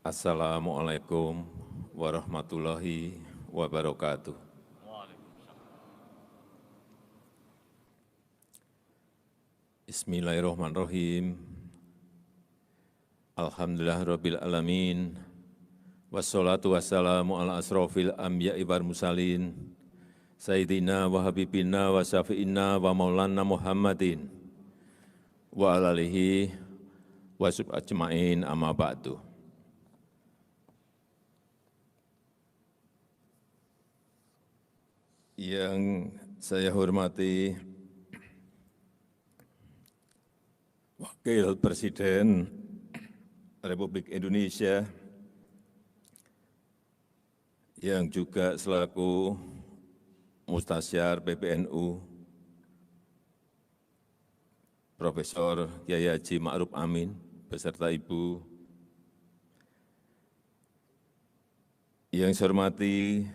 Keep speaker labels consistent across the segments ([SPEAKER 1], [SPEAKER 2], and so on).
[SPEAKER 1] Assalamualaikum warahmatullahi wabarakatuh. Bismillahirrahmanirrahim. Alhamdulillahirabbil alamin. Wassalatu wassalamu ala asrofil anbiya'i wal mursalin. Sayyidina wa habibina wa syafi'ina wa maulana Muhammadin wa ala alihi wa sahbihi ajma'in amma ba'du. Yang saya hormati Wakil Presiden Republik Indonesia yang juga selaku Mustasyar PBNU, Profesor Kyai Haji Ma'ruf Amin, beserta Ibu. Yang saya hormati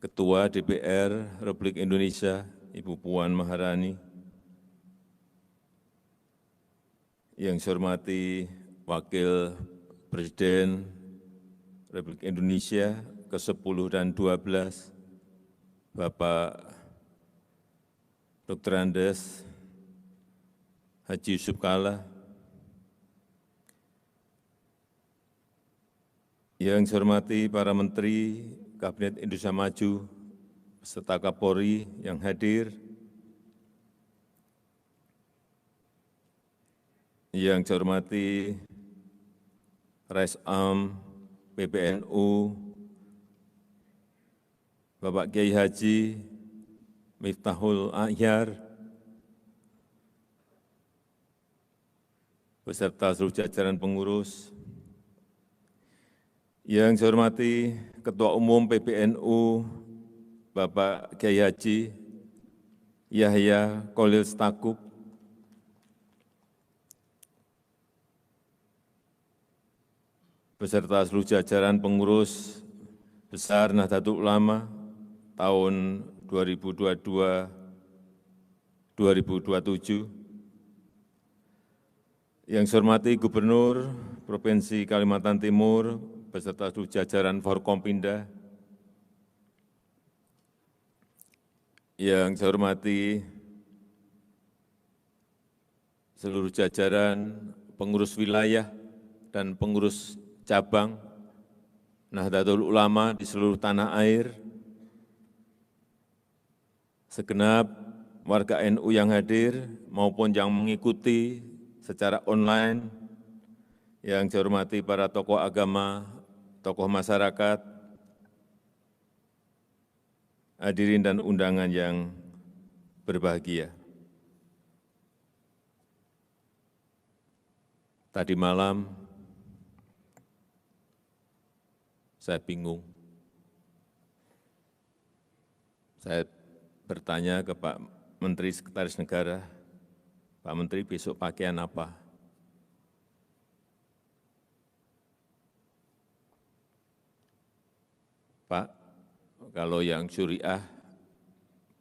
[SPEAKER 1] Ketua DPR Republik Indonesia, Ibu Puan Maharani. Yang saya hormati Wakil Presiden Republik Indonesia ke-10 dan 12, Bapak Dr. Andes Haji Yusuf Kalla. Yang saya hormati para Menteri Kabinet Indonesia Maju, beserta Kapolri yang hadir, yang saya hormati Rais Am PBNU, Bapak Kiai Haji Miftahul Ahyar, beserta seluruh jajaran pengurus. Yang saya hormati Ketua Umum PBNU, Bapak Kiai Haji Yahya Kholil Stakuf, beserta seluruh jajaran pengurus besar Nahdlatul Ulama tahun 2022-2027. Yang saya hormati Gubernur Provinsi Kalimantan Timur, beserta seluruh jajaran Forkompinda. Yang saya hormati seluruh jajaran pengurus wilayah dan pengurus cabang Nahdlatul Ulama di seluruh tanah air, segenap warga NU yang hadir maupun yang mengikuti secara online. Yang saya hormati para tokoh agama, tokoh masyarakat, hadirin dan undangan yang berbahagia. Tadi malam saya bingung. Saya bertanya ke Pak Menteri Sekretaris Negara, Pak Menteri besok pakaian apa? Pak, kalau yang syuriah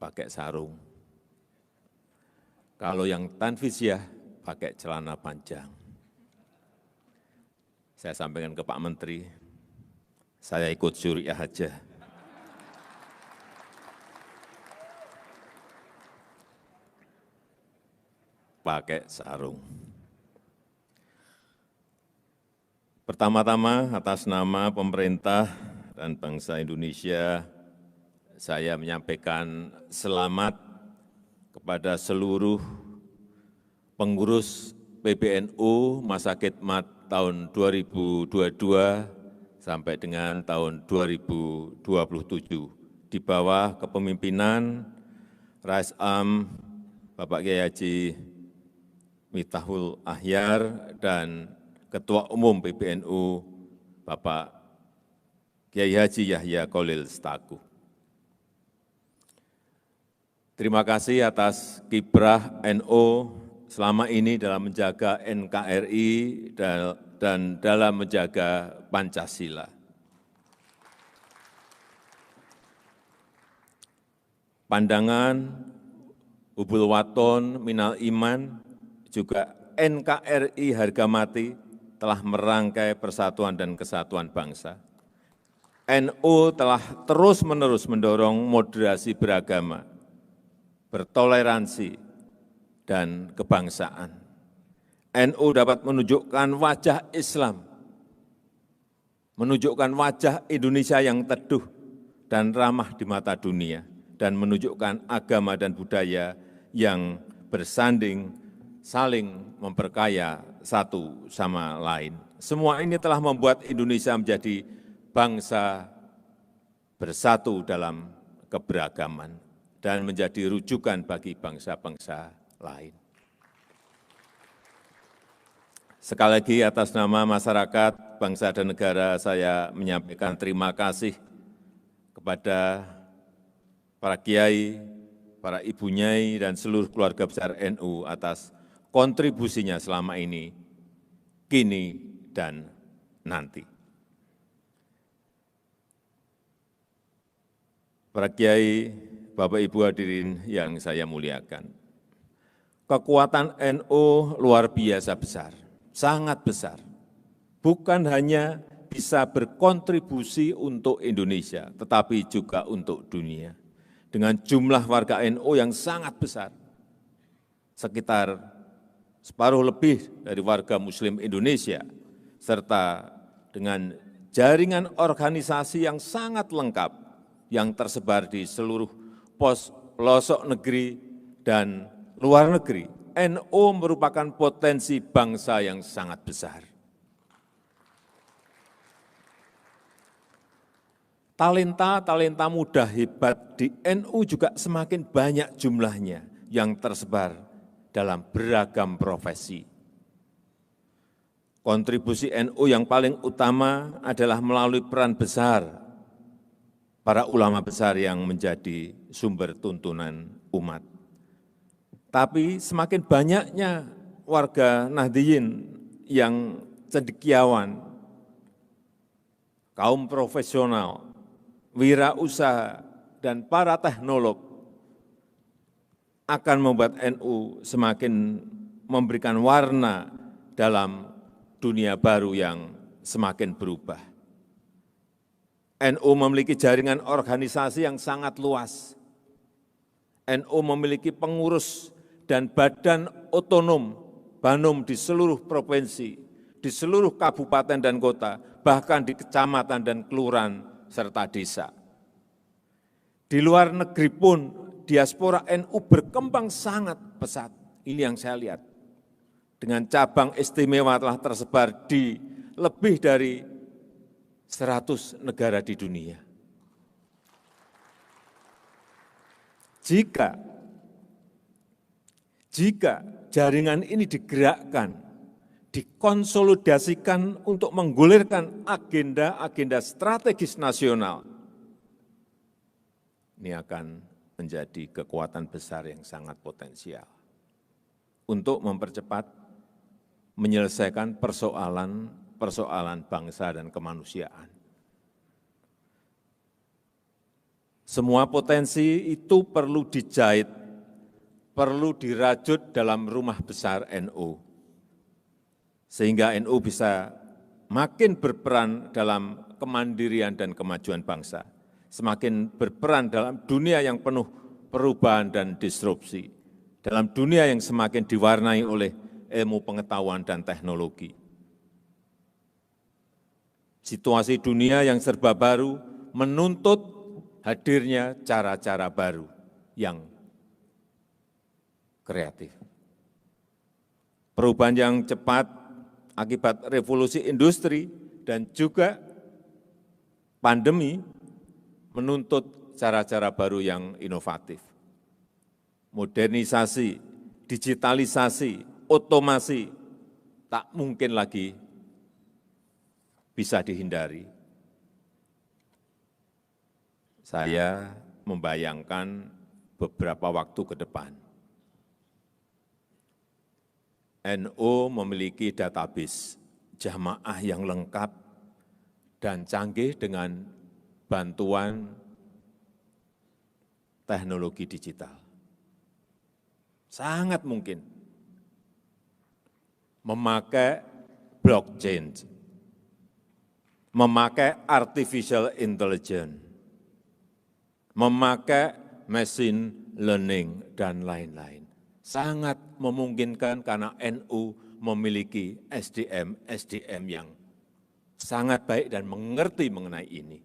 [SPEAKER 1] pakai sarung. Kalau yang tanfisyah pakai celana panjang. Saya sampaikan ke Pak Menteri, saya ikut syuriah aja. Pakai sarung. Pertama-tama atas nama pemerintah dan bangsa Indonesia, saya menyampaikan selamat kepada seluruh pengurus PBNU masa khidmat tahun 2022 sampai dengan tahun 2027 di bawah kepemimpinan Rais Am Bapak Kiai Haji Miftahul Ahyar dan Ketua Umum PBNU Bapak Kiai Haji Yahya Kholil Stakuf. Terima kasih atas kiprah NU selama ini dalam menjaga NKRI dan dalam menjaga Pancasila. Pandangan hubul waton minal iman, juga NKRI harga mati telah merangkai persatuan dan kesatuan bangsa. NU telah terus-menerus mendorong moderasi beragama, bertoleransi, dan kebangsaan. NU dapat menunjukkan wajah Islam, menunjukkan wajah Indonesia yang teduh dan ramah di mata dunia, dan menunjukkan agama dan budaya yang bersanding, saling memperkaya satu sama lain. Semua ini telah membuat Indonesia menjadi bangsa bersatu dalam keberagaman dan menjadi rujukan bagi bangsa-bangsa lain. Sekali lagi atas nama masyarakat, bangsa dan negara, saya menyampaikan terima kasih kepada para kiai, para ibu nyai, dan seluruh keluarga besar NU atas kontribusinya selama ini, kini, dan nanti. Para kiai, Bapak Ibu hadirin yang saya muliakan, kekuatan NU luar biasa besar, sangat besar. Bukan hanya bisa berkontribusi untuk Indonesia, tetapi juga untuk dunia. Dengan jumlah warga NU yang sangat besar, sekitar separuh lebih dari warga Muslim Indonesia, serta dengan jaringan organisasi yang sangat lengkap yang tersebar di seluruh pelosok negeri dan luar negeri, NU merupakan potensi bangsa yang sangat besar. Talenta muda hebat di NU juga semakin banyak jumlahnya yang tersebar dalam beragam profesi. Kontribusi NU yang paling utama adalah melalui peran besar para ulama besar yang menjadi sumber tuntunan umat. Tapi semakin banyaknya warga Nahdliyin yang cendekiawan, kaum profesional, wirausaha, dan para teknolog akan membuat NU semakin memberikan warna dalam dunia baru yang semakin berubah. NU memiliki jaringan organisasi yang sangat luas. NU memiliki pengurus dan badan otonom Banum di seluruh provinsi, di seluruh kabupaten dan kota, bahkan di kecamatan dan kelurahan serta desa. Di luar negeri pun diaspora NU berkembang sangat pesat. Ini yang saya lihat. Dengan cabang istimewa telah tersebar di lebih dari 100 negara di dunia. Jika jaringan ini digerakkan, dikonsolidasikan untuk menggulirkan agenda-agenda strategis nasional, ini akan menjadi kekuatan besar yang sangat potensial untuk mempercepat menyelesaikan persoalan bangsa dan kemanusiaan. Semua potensi itu perlu dijahit, perlu dirajut dalam rumah besar NU, sehingga NU bisa makin berperan dalam kemandirian dan kemajuan bangsa, semakin berperan dalam dunia yang penuh perubahan dan disrupsi, dalam dunia yang semakin diwarnai oleh ilmu pengetahuan dan teknologi. Situasi dunia yang serba baru menuntut hadirnya cara-cara baru yang kreatif. Perubahan yang cepat akibat revolusi industri dan juga pandemi menuntut cara-cara baru yang inovatif. Modernisasi, digitalisasi, otomasi tak mungkin lagi bisa dihindari. Saya membayangkan beberapa waktu ke depan, NU memiliki database jamaah yang lengkap dan canggih dengan bantuan teknologi digital. Sangat mungkin memakai blockchain, memakai artificial intelligence, memakai machine learning, dan lain-lain. Sangat memungkinkan karena NU memiliki SDM yang sangat baik dan mengerti mengenai ini.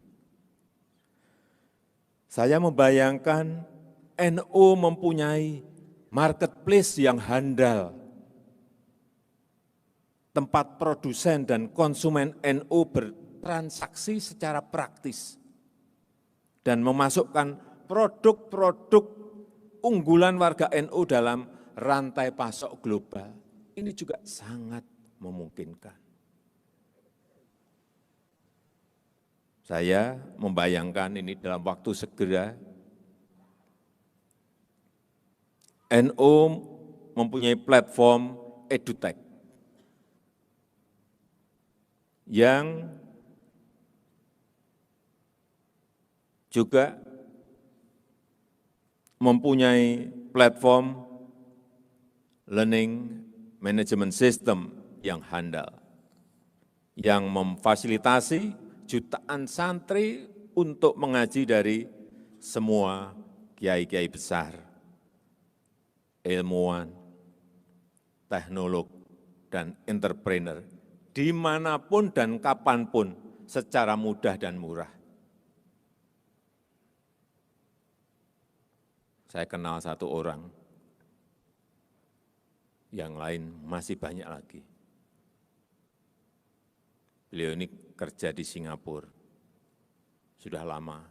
[SPEAKER 1] Saya membayangkan NU mempunyai marketplace yang handal, tempat produsen dan konsumen NU bertransaksi secara praktis dan memasukkan produk-produk unggulan warga NU dalam rantai pasok global. Ini juga sangat memungkinkan. Saya membayangkan ini dalam waktu segera NU mempunyai platform EduTech yang juga mempunyai platform learning management system yang handal, yang memfasilitasi jutaan santri untuk mengaji dari semua kiai-kiai besar, ilmuwan, teknolog, dan entrepreneur, dimanapun dan kapanpun secara mudah dan murah. Saya kenal satu orang, yang lain masih banyak lagi. Beliau ini kerja di Singapura, sudah lama,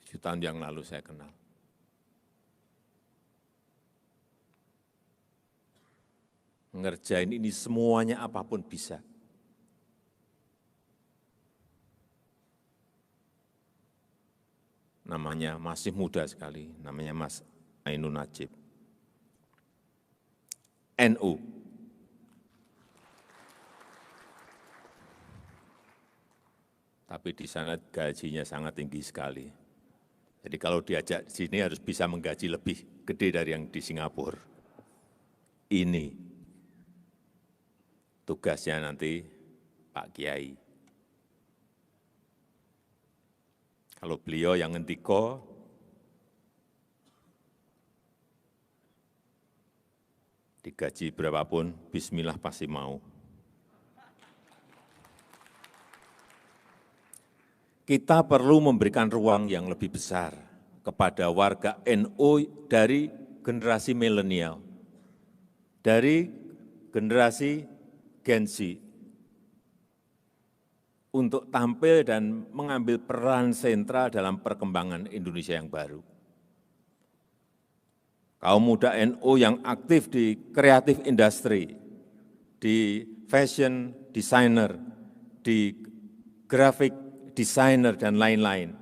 [SPEAKER 1] 7 tahun yang lalu saya kenal. Ngerjain ini semuanya apapun bisa. Namanya masih muda sekali, namanya Mas Ainun Najib. NU. Tapi di sana gajinya sangat tinggi sekali. Jadi kalau diajak di sini harus bisa menggaji lebih gede dari yang di Singapura. Ini tugasnya nanti Pak Kiai. Kalau beliau yang ngendiko, digaji berapapun, bismillah pasti mau. Kita perlu memberikan ruang yang lebih besar kepada warga NU dari generasi milenial, dari generasi Gen Z, untuk tampil dan mengambil peran sentral dalam perkembangan Indonesia yang baru. Kaum muda NU yang aktif di kreatif industri, di fashion designer, di graphic designer, dan lain-lain.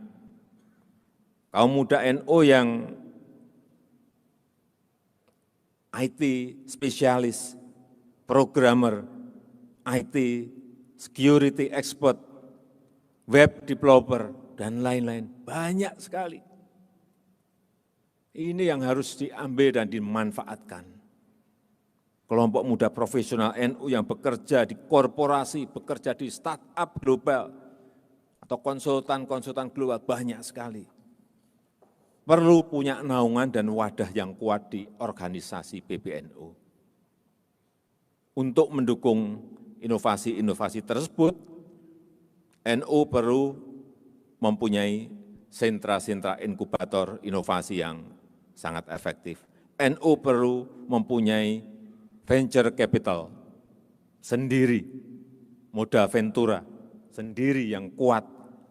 [SPEAKER 1] Kaum muda NU yang IT spesialis, programmer, IT security expert, web developer, dan lain-lain. Banyak sekali. Ini yang harus diambil dan dimanfaatkan. Kelompok muda profesional NU yang bekerja di korporasi, bekerja di startup global, atau konsultan-konsultan global, banyak sekali. Perlu punya naungan dan wadah yang kuat di organisasi PBNU. Untuk mendukung inovasi-inovasi tersebut, NU perlu mempunyai sentra-sentra inkubator inovasi yang sangat efektif. NU perlu mempunyai venture capital sendiri, modal ventura sendiri yang kuat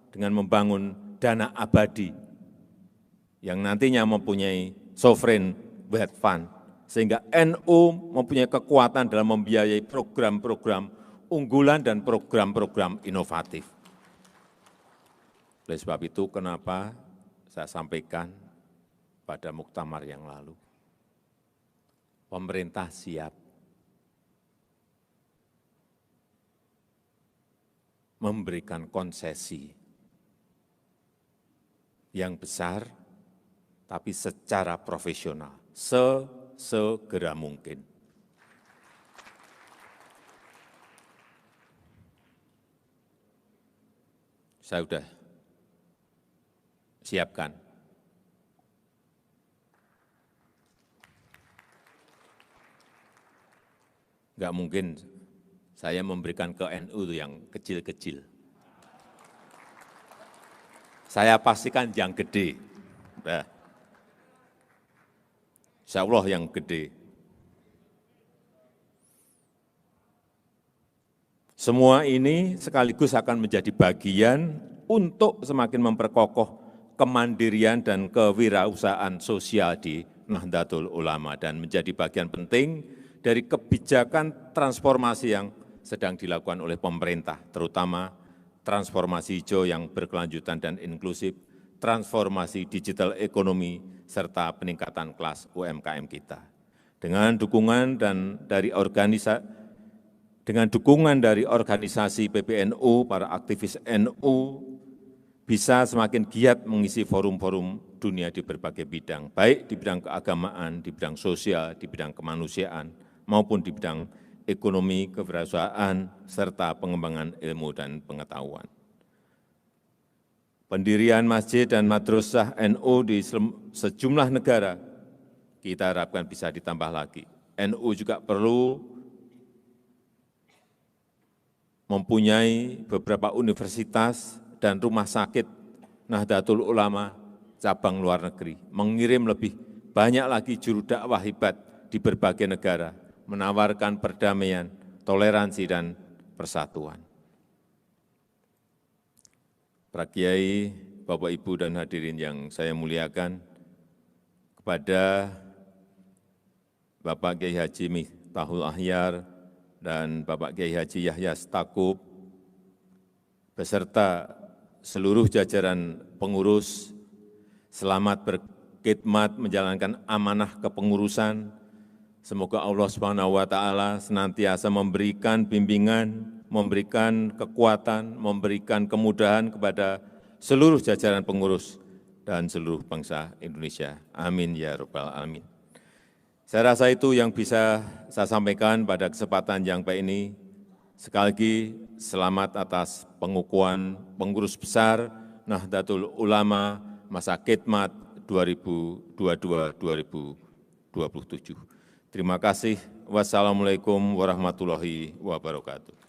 [SPEAKER 1] dengan membangun dana abadi yang nantinya mempunyai sovereign wealth fund, sehingga NU mempunyai kekuatan dalam membiayai program-program unggulan dan program-program inovatif. Oleh sebab itu, kenapa saya sampaikan pada muktamar yang lalu, pemerintah siap memberikan konsesi yang besar, tapi secara profesional, sesegera mungkin. saya sudah siapkan. Enggak mungkin saya memberikan ke NU itu yang kecil-kecil. Saya pastikan yang gede. Nah, insya Allah yang gede. Semua ini sekaligus akan menjadi bagian untuk semakin memperkokoh kemandirian dan kewirausahaan sosial di Nahdlatul Ulama dan menjadi bagian penting dari kebijakan transformasi yang sedang dilakukan oleh pemerintah, terutama transformasi hijau yang berkelanjutan dan inklusif, transformasi digital ekonomi, serta peningkatan kelas UMKM kita. Dengan dukungan dari organisasi PBNU, para aktivis NU bisa semakin giat mengisi forum-forum dunia di berbagai bidang, baik di bidang keagamaan, di bidang sosial, di bidang kemanusiaan, maupun di bidang ekonomi, kewirausahaan, serta pengembangan ilmu dan pengetahuan. Pendirian masjid dan madrasah NU di sejumlah negara kita harapkan bisa ditambah lagi. NU juga perlu mempunyai beberapa universitas dan rumah sakit Nahdlatul Ulama cabang luar negeri, mengirim lebih banyak lagi juru dakwah hebat di berbagai negara, menawarkan perdamaian, toleransi, dan persatuan. Para Kiai, Bapak Ibu dan hadirin yang saya muliakan, kepada Bapak Kiai Haji Miftahul Ahyar dan Bapak Kiai Haji Yahya Stakuf, beserta seluruh jajaran pengurus, selamat berkhidmat menjalankan amanah kepengurusan. Semoga Allah SWT senantiasa memberikan bimbingan, memberikan kekuatan, memberikan kemudahan kepada seluruh jajaran pengurus dan seluruh bangsa Indonesia. Amin ya rabbal alamin. Saya rasa itu yang bisa saya sampaikan pada kesempatan yang baik ini. Sekali lagi selamat atas pengukuhan pengurus besar Nahdlatul Ulama masa khidmat 2022-2027. Terima kasih. Wassalamualaikum warahmatullahi wabarakatuh.